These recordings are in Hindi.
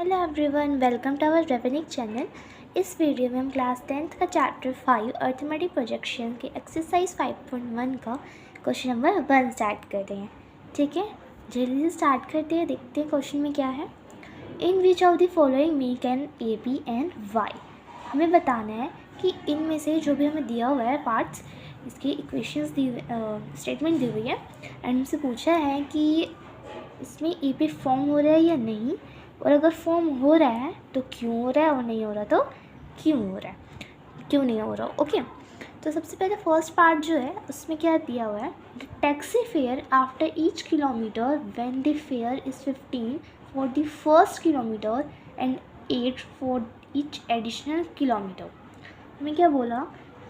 Hello everyone, welcome to our रेवेनिक चैनल। इस वीडियो में हम क्लास 10th का चैप्टर 5 अर्थमेटिक प्रोजेक्शन के एक्सरसाइज 5.1 का क्वेश्चन नंबर 1 स्टार्ट कर रहे हैं। ठीक है, जल्दी से स्टार्ट करते हैं। देखते हैं क्वेश्चन में क्या है। In which of the following make an A B and Y. हमें बताना है कि इनमें से जो भी हमें दिया हुआ है पार्ट्स, इसकी इक्वेशंस दी स्टेटमेंट दी हुई है एंड हमसे पूछा है कि इसमें ए पी फॉर्म हो रहा है या नहीं, और अगर फॉर्म हो रहा है तो क्यों हो रहा है, और नहीं हो रहा तो क्यों हो रहा है, क्यों नहीं हो रहा। ओके, तो सबसे पहले फर्स्ट पार्ट जो है उसमें क्या दिया हुआ है, the taxi fare after each kilometre when the fair is 15 for the first kilometre and 8 for each additional kilometre. हमें क्या बोला,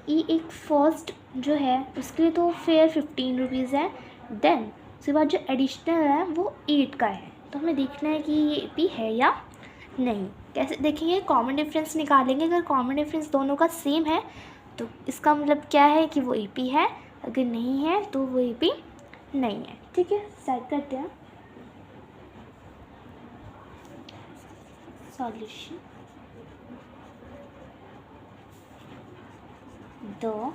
एक फर्स्ट जो है उसके लिए तो फेयर 15 रुपीज़ है, देन उसके बाद जो एडिशनल है वो 8 का है। तो हमें देखना है कि ये ए पी है या नहीं। कैसे देखेंगे, कॉमन डिफरेंस निकालेंगे। अगर कॉमन डिफरेंस दोनों का सेम है तो इसका मतलब क्या है कि वो ए पी है, अगर नहीं है तो वो ए पी नहीं है। ठीक है, स्टार्ट करते हैं solution. The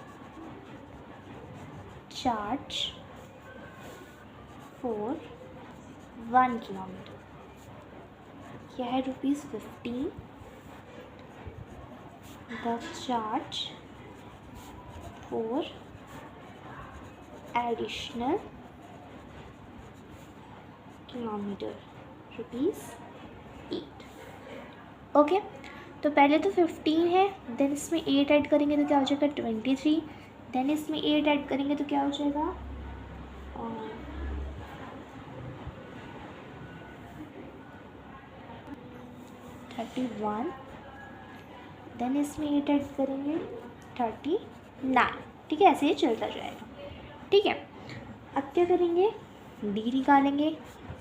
charge for 1 kilometre क्या है, ₹15। The charge for additional kilometre ₹8। Okay, तो पहले तो 15 है, देन इसमें 8 ऐड करेंगे तो क्या हो जाएगा 23, देन इसमें 8 ऐड करेंगे तो क्या हो जाएगा 31, देन इसमें 8 ऐड करेंगे 39। ठीक है, ऐसे ही चलता जाएगा। ठीक है, अब क्या करेंगे, डी निकालेंगे,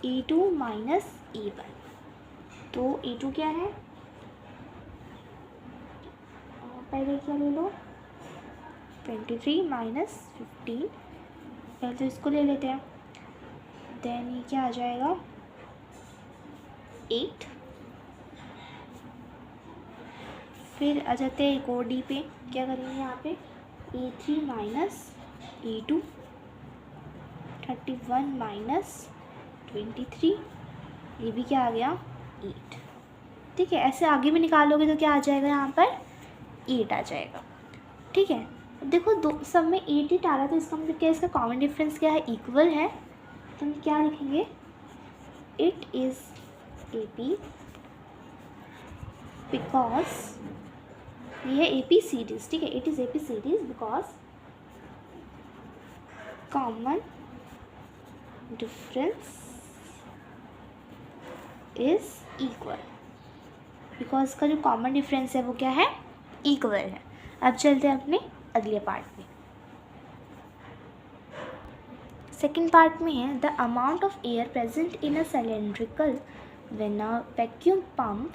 A2 माइनस A1। तो A2 क्या है, पहले क्या ले लो 23 माइनस 15, पहले तो इसको ले लेते हैं, देन ये क्या आ जाएगा 8। फिर आ जाते हैं एक और डी पे, क्या करेंगे यहाँ पे A3 माइनस A2, 31 माइनस 23, ये भी क्या आ गया 8। ठीक है, ऐसे आगे भी निकालोगे तो क्या आ जाएगा, यहाँ पर 8 आ जाएगा। ठीक है, देखो दो सब में 8 आ रहा है तो इसका मतलब क्या है, इसका कॉमन डिफरेंस क्या है, इक्वल है। तो हम क्या लिखेंगे, it is A P because ये है ए पी सीरीज। ठीक है, it is A P series because common difference is equal. Because का जो कॉमन डिफरेंस है वो क्या है, इक्वल है। अब चलते हैं अपने अगले पार्ट में। सेकेंड पार्ट में है, the amount of air present in a cylindrical when a vacuum pump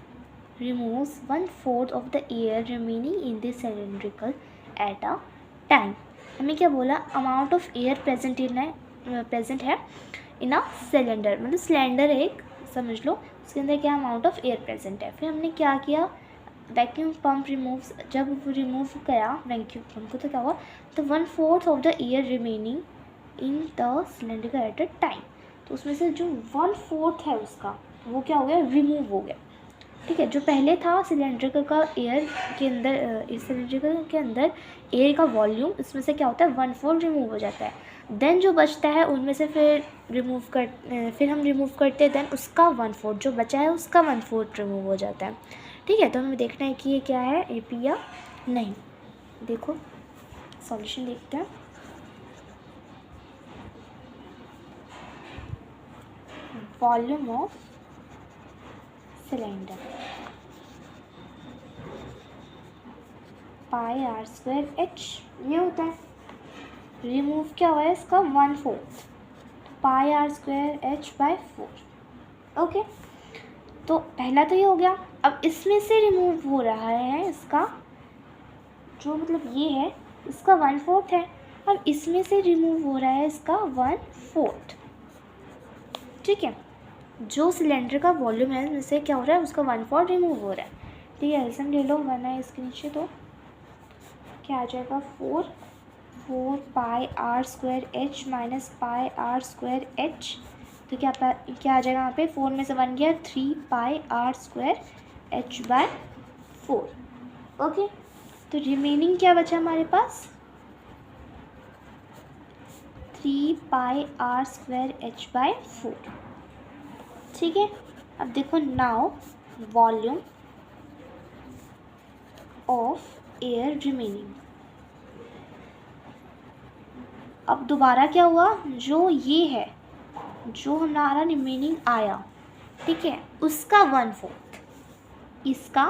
removes 1/4 of the air remaining in the cylindrical at a time। हमें क्या बोला, अमाउंट ऑफ एयर प्रेजेंट है इन अ सिलेंडर, मतलब सिलेंडर एक समझ लो, उसके अंदर क्या अमाउंट ऑफ एयर प्रेजेंट है। फिर हमने क्या किया, वैक्यूम पंप रिमूव्स, जब रिमूव करा वैक्यूम पंप को तो क्या हुआ, तो 1/4 of the air remaining in the cylinder at a time. तो उसमें से जो 1/4 है उसका वो क्या हो गया, रिमूव हो गया। ठीक है, जो पहले था सिलेंड्रिकल का एयर के अंदर, इस सिलेंड्रिकल के अंदर एयर का वॉल्यूम, इसमें से क्या होता है 1/4 रिमूव हो जाता है। देन जो बचता है उनमें से फिर हम रिमूव करते हैं, देन उसका 1/4 जो बचा है उसका 1/4 रिमूव हो जाता है। ठीक है, तो हमें देखना है कि ये क्या है, ए पी या नहीं। देखो सॉल्यूशन देखते हैं। वॉल्यूम ऑफ सिलेंडर πr²h ये होता है, रिमूव क्या हुआ है इसका 1/4, तो πr²h/4। ओके, तो पहला तो ये हो गया। अब इसमें से रिमूव हो रहा है इसका जो मतलब ये है, इसका 1/4 है। अब इसमें से रिमूव हो रहा है इसका 1/4। ठीक है, जो सिलेंडर का वॉल्यूम है उसमें से क्या हो रहा है, उसका 1/4 रिमूव हो रहा है। ठीक है, एल्सियम ले लो, 1 है इसके नीचे, तो क्या आ जाएगा 4 pi are square H minus pi are square H. तो क्या आ जाएगा यहाँ पे, 4 में से 1 गया, 3 pi are square H by 4। Okay, तो रिमेनिंग क्या बचा हमारे पास, 3 pi are square H by 4। ठीक है, अब देखो, now volume of air remaining. अब दोबारा क्या हुआ, जो ये है, जो हमारा रिमेनिंग आया, ठीक है, उसका 1/4, इसका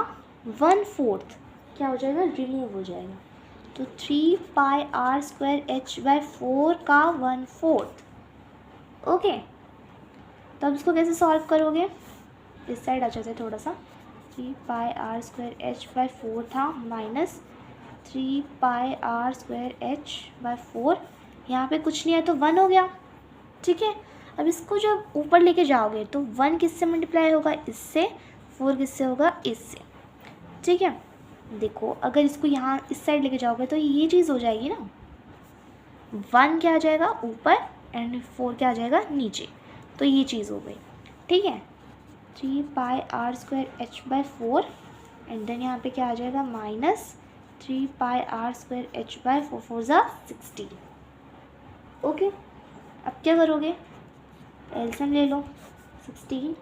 1/4 क्या हो जाएगा, रिमूव हो जाएगा। तो 3 pi are square H by 4 का 1/4। ओके, तो अब इसको कैसे सॉल्व करोगे, इस साइड आ जाते हैं थोड़ा सा। 3 pi are square H by 4 था, minus 3 pi are square H by 4, यहाँ पे कुछ नहीं है तो 1 हो गया। ठीक है, अब इसको जब ऊपर लेके जाओगे तो 1 किससे मल्टीप्लाई होगा, इससे, 4 किससे होगा, इससे। ठीक है, देखो अगर इसको यहाँ इस साइड लेके जाओगे तो ये चीज़ हो जाएगी ना, 1 क्या आ जाएगा ऊपर एंड 4 क्या आ जाएगा नीचे, तो ये चीज़ हो गई। ठीक है, 3 pi are square H by 4 and then यहाँ पे क्या आ जाएगा, minus 3 pi are square H by 4 4 ज़ा 16। ओके, अब क्या करोगे, एल्सियम ले लो, 16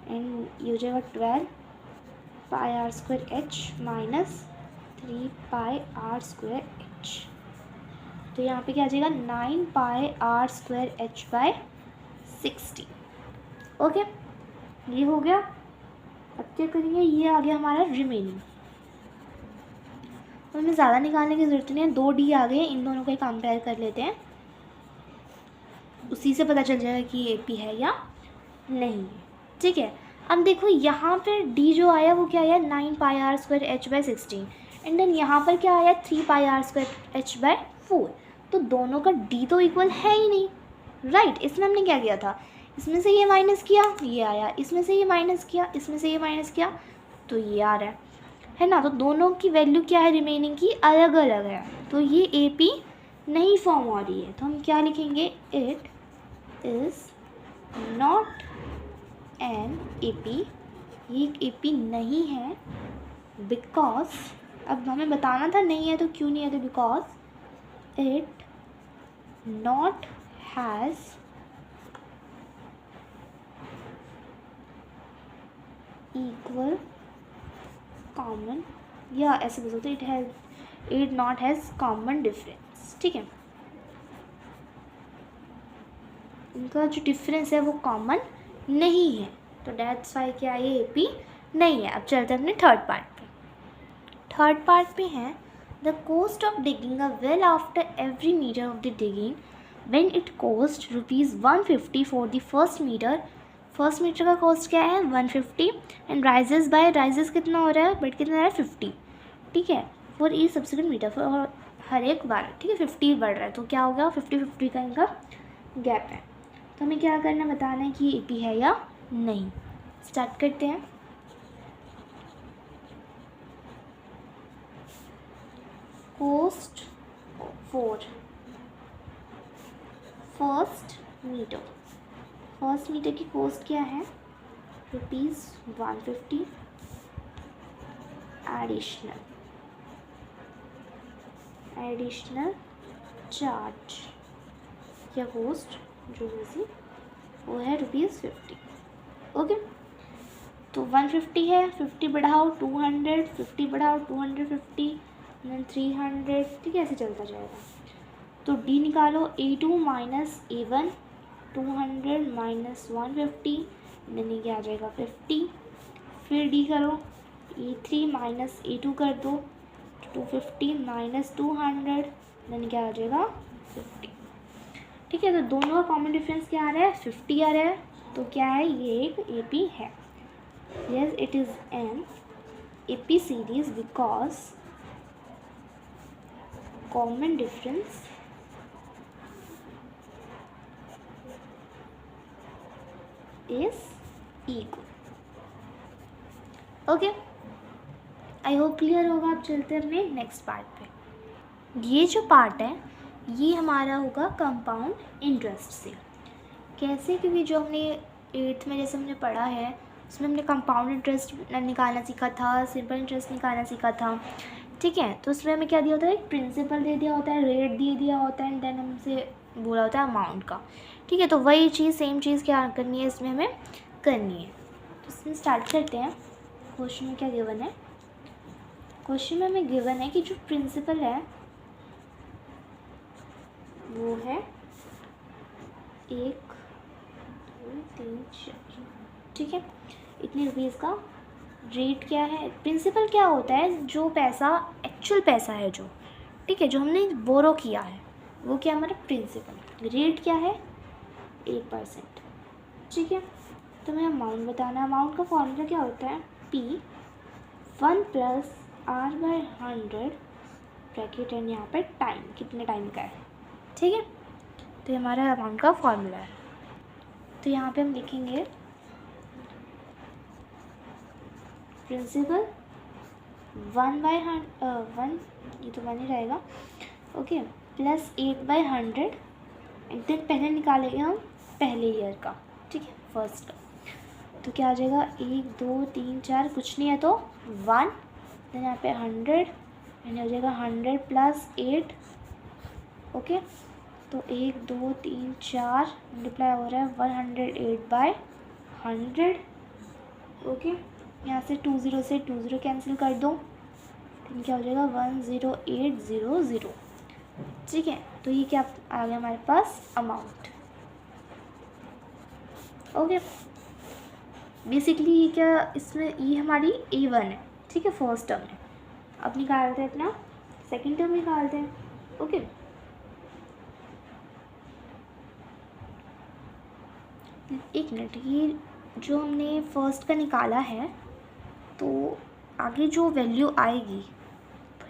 एंड ये हो जाएगा 12 pi are square H minus 3 pi are square H. तो यहाँ पे क्या आ जाएगा, 9 pi are square H by 60। Okay, ये हो गया। अब क्या करेंगे, ये आ गया हमारा रिमेनिंग। तो हमें ज़्यादा निकालने की ज़रूरत नहीं है, 2D आ गए, इन दोनों को कंपेयर कर लेते हैं, उसी से पता चल जाएगा कि ये AP है या नहीं है। ठीक है, अब देखो यहाँ पर D जो आया वो क्या आया, 9 pi are square H by 16 and then यहाँ पर क्या आया, 3 pi are square H by 4। तो दोनों का D तो इक्वल है ही नहीं, राइट। इसमें हमने क्या किया था, इसमें से ये माइनस किया, ये आया, इसमें से ये माइनस किया, इसमें से ये माइनस किया, तो ये आ रहा है ना। तो दोनों की वैल्यू क्या है रिमेनिंग की, अलग अलग है, तो ये AP नहीं फॉर्म हो रही है। तो हम क्या लिखेंगे, it is not an AP, ये एक AP नहीं है, बिकॉज, अब हमें बताना था नहीं है तो क्यों नहीं है, तो because it not has equal common, या ऐसे बोल सकते it not has common difference. ठीक है, इनका जो डिफरेंस है वो कॉमन नहीं है, तो दैट्स वाई क्या ये AP नहीं है। अब चलते हैं अपने थर्ड पार्ट पे। थर्ड पार्ट पे है, the cost of digging a well after every metre of the digging when it cost ₹150 for the first metre. First metre का कॉस्ट क्या है, 150 एंड राइजेस बाय, राइजेस कितना हो रहा है, बट कितना हो रहा है, 50। ठीक है, for each subsequent metre, for हर एक बार, ठीक है, 50 बढ़ रहा है, तो क्या हो गया, 50-50 का इनका गैप है। तो हमें क्या करना, बताना है कि AP है या नहीं। स्टार्ट करते हैं। Cost for first metre, first metre की कोस्ट क्या है, ₹150 एडिशनल चार्ज या कोस्ट जो भी वो है ₹50। ओके, तो 150 है, 50 बढ़ाओ 200, 50 बढ़ाओ 250 देन 300, ठीक है, ऐसे चलता जाएगा। तो D निकालो, A2 minus A1, 200 minus 150 then ये आ जाएगा 50। फिर D करो, A3 माइनस A2 कर दो, 250 माइनस 200 देन क्या आ जाएगा 50। ठीक है, तो दोनों का कॉमन डिफरेंस क्या आ रहा है, 50 आ रहा है, तो क्या है, ये एक AP है। Yes, it is an AP series because common difference is equal. Okay, I hope clear होगा। आप चलते हैं अपने नेक्स्ट पार्ट पे। ये जो पार्ट है ये हमारा होगा कंपाउंड इंटरेस्ट से। कैसे? क्योंकि जो हमने 8th में जैसे हमने पढ़ा है उसमें हमने कंपाउंड इंटरेस्ट निकालना सीखा था, सिंपल इंटरेस्ट निकालना सीखा था, ठीक है। तो उसमें हमें क्या दिया होता है, एक प्रिंसिपल दे दिया होता है, रेट दे दिया होता है, एंड देन हमसे बोला होता है अमाउंट का, ठीक है। तो वही चीज़, सेम चीज़ क्या करनी है इसमें हमें करनी है। तो इसमें स्टार्ट करते हैं। क्वेश्चन में क्या गिवन है? क्वेश्चन में हमें गिवन है कि जो प्रिंसिपल है वो है 1 2 3 4, ठीक है। इतने रुपीज़ का रेट क्या है? प्रिंसिपल क्या होता है? जो पैसा एक्चुअल पैसा है जो, ठीक है, जो हमने बोरो किया है वो क्या हमारा प्रिंसिपल। रेट क्या है? 1%, ठीक है। तो हमें अमाउंट बताना है। अमाउंट का फॉर्मूला क्या होता है? P 1 + R/100 ब्रैकेट एंड यहाँ पे टाइम, कितने टाइम का है, ठीक है। तो ये हमारा अमाउंट का फॉर्मूला है। तो यहाँ पे हम लिखेंगे प्रिंसिपल 1/100, ये तो 1 ही रहेगा, ओके, प्लस 8/100 एंड देन पहले निकालेंगे हम पहले ईयर का, ठीक है, फर्स्ट का। तो क्या आ जाएगा? 1 2 3 4, कुछ नहीं है तो 1, देन यहाँ पे 100 एंड हो जाएगा 100 + 8, ओके। तो 1 2 3 4 मल्टीप्लाई हो रहा है 108/100, ओके। यहाँ से 20 से 20 कैंसिल कर दो, तो क्या हो जाएगा? 10800, ठीक है। तो ये क्या आ गया हमारे पास? Amount, okay. बेसिकली ये क्या, इसमें ये हमारी A1 है, ठीक है, फर्स्ट टर्म है। अब निकालते हैं अपना सेकेंड टर्म निकालते हैं, ओके। एक मिनट, ये जो हमने फर्स्ट का निकाला है तो आगे जो वैल्यू आएगी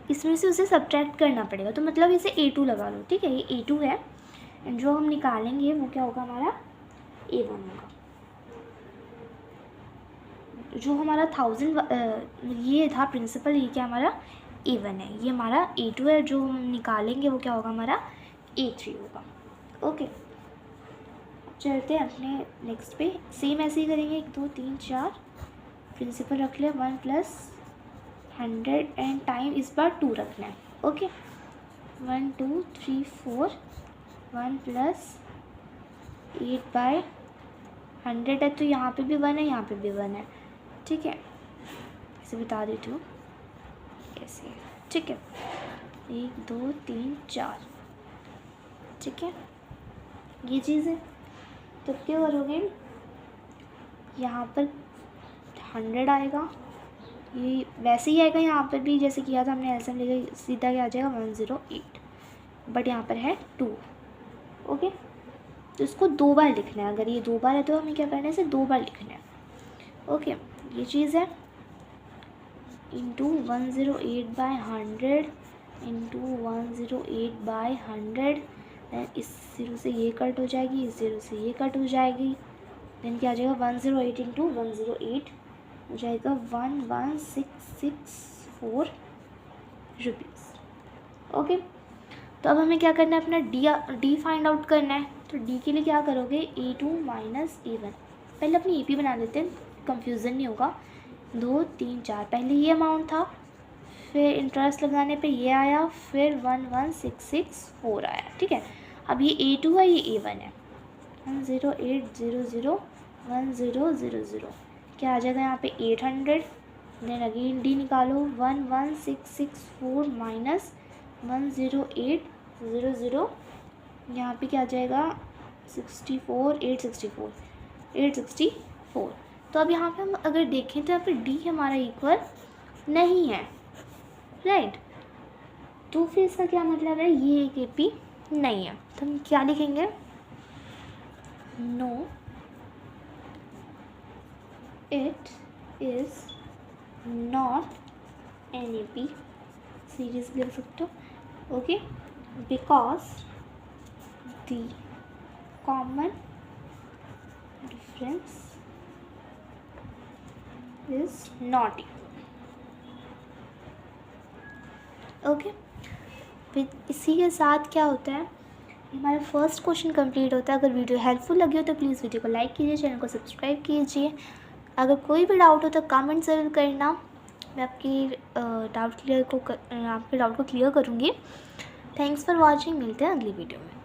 इसमें से उसे सब्ट्रैक्ट करना पड़ेगा। तो मतलब इसे A2 लगा लो, ठीक है, ये A2 है एंड जो हम निकालेंगे वो क्या होगा? हमारा A1 होगा। जो हमारा 1000 ये था प्रिंसिपल, ये क्या हमारा A1 है, ये हमारा A2 है। जो हम निकालेंगे वो क्या होगा? हमारा A3 होगा, ओके। चलते हैं अपने नेक्स्ट पे। सेम ऐसे ही करेंगे, 1 2 3 4, प्रिंसिपल रख लिया 1 + 100 एंड टाइम इस बार 2 रखना है, ओके। 1 2 3 4, 1 + 8/100 है, तो यहाँ पे भी 1 है, यहाँ पे भी 1 है, ठीक है। इसे बता देती हूँ कैसे, ठीक है। 1 2 3 4, ठीक है, ये चीज़ है। तो क्या करोगे? यहाँ पर 100 आएगा, ये वैसे ही आएगा यहाँ पर भी जैसे किया था हमने, एल्सियम लेके सीधा क्या आ जाएगा? 108, बट यहाँ पर है 2, ओके। तो इसको 2 बार लिखना है। अगर ये 2 बार है तो हमें क्या करना है? इसे 2 बार लिखना है, ओके। ये चीज़ है इंटू 108/100 इंटू 108/100, दैन इस 0 से ये कट हो जाएगी, इस 0 से ये कट हो जाएगी, देन क्या आ जाएगा? 108 इंटू 108 हो जाएगा 11664 रुपीज़, ओके। तो अब हमें क्या करना है? अपना डी फाइंड आउट करना है। तो डी के लिए क्या करोगे? A2 - A1। पहले अपनी AP बना देते हैं, कंफ्यूजन नहीं होगा। 2 3 4, पहले ये अमाउंट था, फिर इंटरेस्ट लगाने पे ये आया, फिर 11664 आया, ठीक है। अब ये A2 है, ये A1 है। 10800 1000, क्या आ जाएगा यहाँ पे? 800, देन अगेन डी निकालो, 11664 माइनस 10800, यहाँ पे क्या आ जाएगा? 864। तो अब यहाँ पे हम अगर देखें तो यहाँ पे डी हमारा इक्वल नहीं है, राइट। तो फिर इसका क्या मतलब है? ये एक AP नहीं है। तो हम क्या लिखेंगे? No it is not an AP, series लिख सकते हो, okay, because the common difference is not. Okay, फिर इसी के साथ क्या होता है, हमारा फर्स्ट क्वेश्चन कंप्लीट होता है। अगर वीडियो हेल्पफुल लगी हो तो प्लीज़ वीडियो को लाइक कीजिए, चैनल को सब्सक्राइब कीजिए। अगर कोई भी डाउट हो तो कमेंट ज़रूर करना, मैं आपके डाउट को क्लियर करूँगी। थैंक्स फॉर वॉचिंग, मिलते हैं अगली वीडियो में।